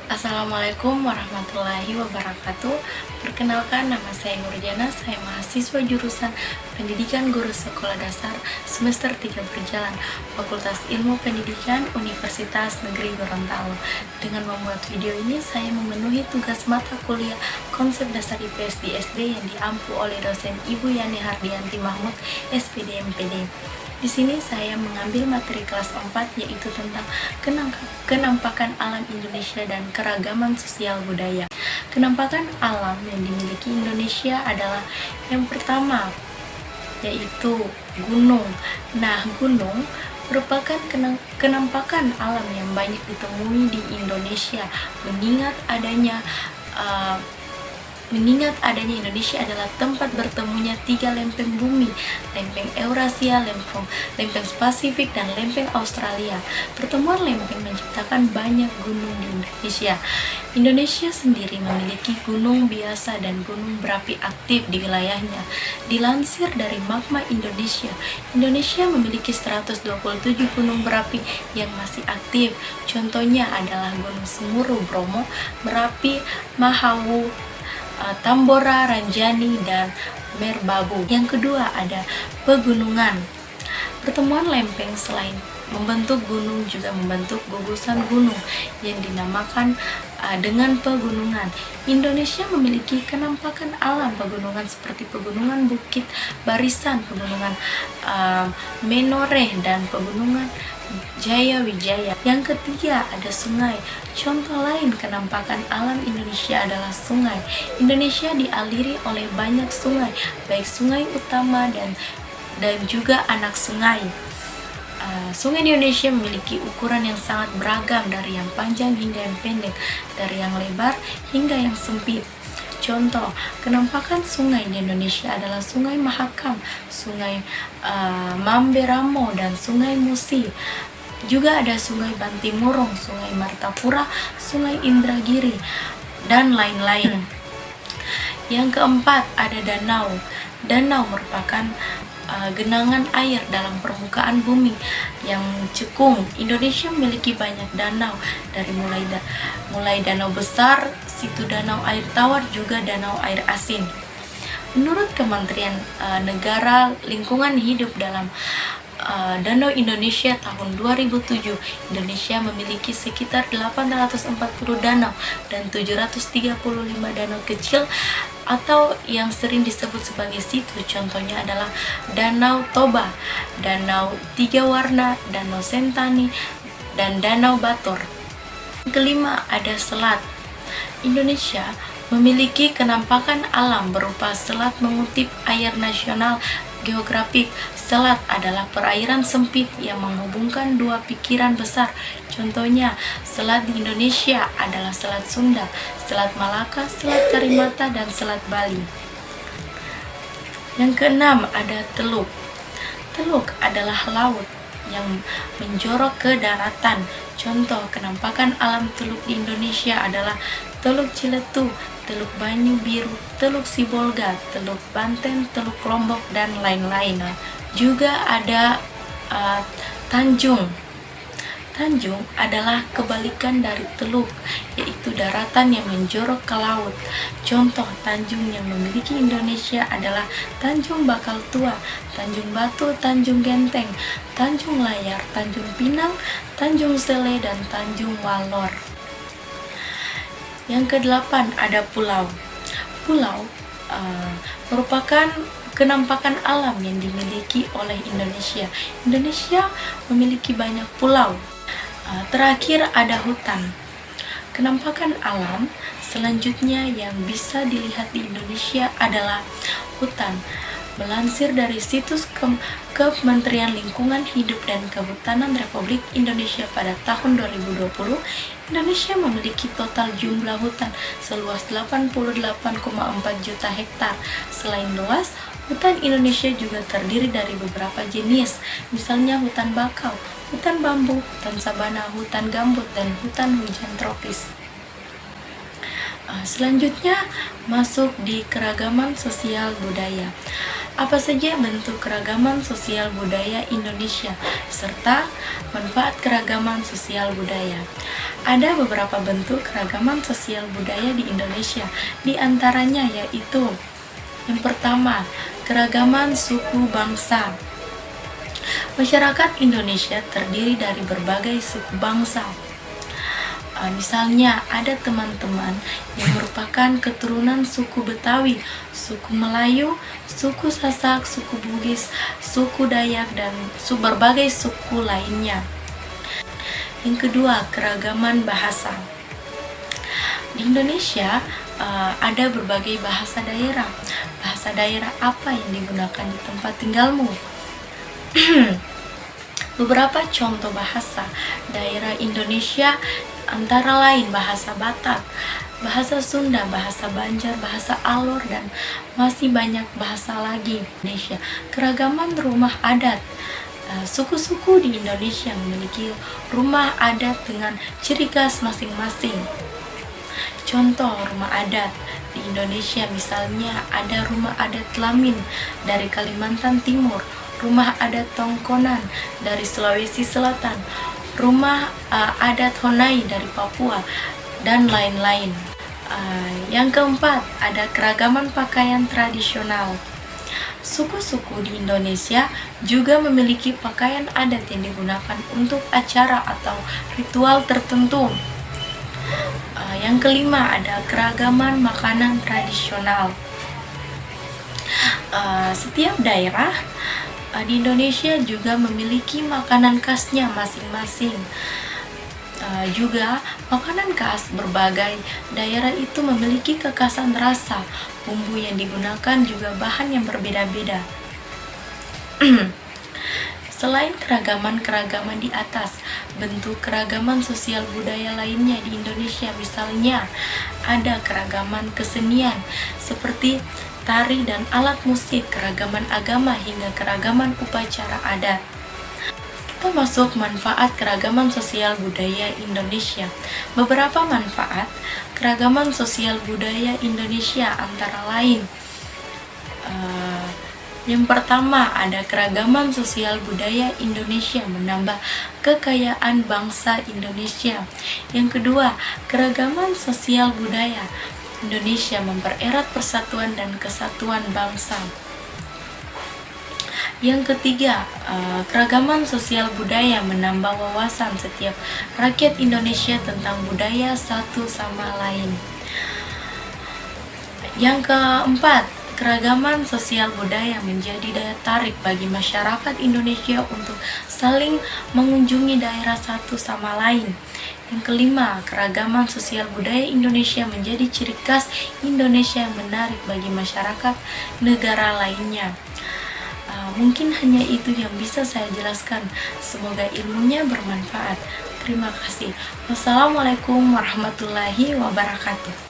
Assalamualaikum warahmatullahi wabarakatuh. Perkenalkan, nama saya Nurjana. Saya mahasiswa jurusan Pendidikan Guru Sekolah Dasar semester 3 berjalan, Fakultas Ilmu Pendidikan Universitas Negeri Gorontalo. Dengan membuat video ini, saya memenuhi tugas mata kuliah Konsep Dasar IPS di SD yang diampu oleh dosen Ibu Yani Hardianti Mahmud, SPD MPD. Di sini saya mengambil materi kelas 4, yaitu tentang kenampakan alam Indonesia dan keragaman sosial budaya. Kenampakan alam yang dimiliki Indonesia adalah yang pertama, yaitu gunung. Nah, gunung merupakan kenampakan alam yang banyak ditemui di Indonesia, mengingat adanya Indonesia adalah tempat bertemunya 3 lempeng bumi, lempeng Eurasia, lempeng Pasifik, dan lempeng Australia. Pertemuan lempeng menciptakan banyak gunung di Indonesia. Indonesia sendiri memiliki gunung biasa dan gunung berapi aktif di wilayahnya. Dilansir dari Magma Indonesia, Indonesia memiliki 127 gunung berapi yang masih aktif. Contohnya adalah Gunung Semeru, Bromo, Merapi, Mahawu, Tambora, Ranjani, dan Merbabu. Yang kedua ada pegunungan. Pertemuan lempeng selain membentuk gunung juga membentuk gugusan gunung yang dinamakan dengan pegunungan. Indonesia memiliki kenampakan alam pegunungan seperti pegunungan Bukit Barisan, pegunungan Menoreh, dan pegunungan Jaya Wijaya. Yang ketiga ada sungai. Contoh lain kenampakan alam Indonesia adalah sungai. Indonesia dialiri oleh banyak sungai, baik sungai utama dan juga anak sungai. Sungai di Indonesia memiliki ukuran yang sangat beragam, dari yang panjang hingga yang pendek, dari yang lebar hingga yang sempit. Contoh kenampakan sungai di Indonesia adalah Sungai Mahakam, Sungai Mamberamo, dan Sungai Musi. Juga ada Sungai Bantimurung, Sungai Martapura, Sungai Indragiri, dan lain-lain. Yang keempat ada danau. Danau merupakan genangan air dalam permukaan bumi yang cekung. Indonesia memiliki banyak danau, dari mulai danau besar, situ danau air tawar, juga danau air asin. Menurut Kementerian Negara Lingkungan Hidup dalam Danau Indonesia tahun 2007, Indonesia memiliki sekitar 840 danau dan 735 danau kecil atau yang sering disebut sebagai situ. Contohnya adalah Danau Toba, Danau Tiga Warna, Danau Sentani, dan Danau Batur. Yang kelima ada selat. Indonesia memiliki kenampakan alam berupa selat mengutip air nasional geografik. Selat adalah perairan sempit yang menghubungkan dua pikiran besar. Contohnya, selat di Indonesia adalah Selat Sunda, Selat Malaka, Selat Karimata, dan Selat Bali. Yang keenam ada teluk. Teluk adalah laut yang menjorok ke daratan. Contoh kenampakan alam teluk di Indonesia adalah Teluk Ciletu, Teluk Banyu Biru, Teluk Sibolga, Teluk Banten, Teluk Lombok, dan lain-lain. Juga ada Tanjung. Tanjung adalah kebalikan dari teluk, yaitu daratan yang menjorok ke laut. Contoh tanjung yang memiliki Indonesia adalah Tanjung Bakal Tua, Tanjung Batu, Tanjung Genteng, Tanjung Layar, Tanjung Pinang, Tanjung Sele, dan Tanjung Walor. Yang kedelapan ada pulau. Pulau merupakan kenampakan alam yang dimiliki oleh Indonesia. Indonesia memiliki banyak pulau. Terakhir ada hutan. Kenampakan alam selanjutnya yang bisa dilihat di Indonesia adalah hutan. Melansir dari situs Kementerian Lingkungan Hidup dan Kehutanan Republik Indonesia pada tahun 2020, Indonesia memiliki total jumlah hutan seluas 88,4 juta hektar. Selain luas, hutan Indonesia juga terdiri dari beberapa jenis, misalnya hutan bakau, hutan bambu, hutan sabana, hutan gambut, dan hutan hujan tropis. Selanjutnya masuk di keragaman sosial budaya. Apa saja bentuk keragaman sosial budaya Indonesia serta manfaat keragaman sosial budaya? Ada beberapa bentuk keragaman sosial budaya di Indonesia, di antaranya yaitu yang pertama, keragaman suku bangsa. Masyarakat Indonesia terdiri dari berbagai suku bangsa. Misalnya ada teman-teman yang merupakan keturunan suku Betawi, suku Melayu, suku Sasak, suku Bugis, suku Dayak, dan berbagai suku lainnya. Yang kedua, keragaman bahasa. Di Indonesia ada berbagai bahasa daerah. Bahasa daerah apa yang digunakan di tempat tinggalmu? Beberapa contoh bahasa daerah Indonesia antara lain bahasa Batak, bahasa Sunda, bahasa Banjar, bahasa Alor, dan masih banyak bahasa lagi. Indonesia, keragaman rumah adat. Suku-suku di Indonesia memiliki rumah adat dengan ciri khas masing-masing. Contoh rumah adat di Indonesia misalnya ada rumah adat Lamin dari Kalimantan Timur, rumah adat Tongkonan dari Sulawesi Selatan, rumah adat Honai dari Papua, dan lain-lain. Yang keempat, ada keragaman pakaian tradisional. Suku-suku di Indonesia juga memiliki pakaian adat yang digunakan untuk acara atau ritual tertentu. Yang kelima, ada keragaman makanan tradisional. Setiap daerah di Indonesia juga memiliki makanan khasnya masing-masing. Juga makanan khas berbagai daerah itu memiliki kekhasan rasa, bumbu yang digunakan juga bahan yang berbeda-beda. Selain keragaman-keragaman di atas, bentuk keragaman sosial budaya lainnya di Indonesia misalnya ada keragaman kesenian seperti tari dan alat musik, keragaman agama, hingga keragaman upacara adat. Kita masuk manfaat keragaman sosial budaya Indonesia. Beberapa manfaat keragaman sosial budaya Indonesia antara lain yang pertama, ada keragaman sosial budaya Indonesia menambah kekayaan bangsa Indonesia. Yang kedua, keragaman sosial budaya Indonesia mempererat persatuan dan kesatuan bangsa. Yang ketiga, keragaman sosial budaya menambah wawasan setiap rakyat Indonesia tentang budaya satu sama lain. Yang keempat, keragaman sosial budaya menjadi daya tarik bagi masyarakat Indonesia untuk saling mengunjungi daerah satu sama lain. Yang kelima, keragaman sosial budaya Indonesia menjadi ciri khas Indonesia yang menarik bagi masyarakat negara lainnya. Mungkin hanya itu yang bisa saya jelaskan. Semoga ilmunya bermanfaat. Terima kasih. Wassalamualaikum warahmatullahi wabarakatuh.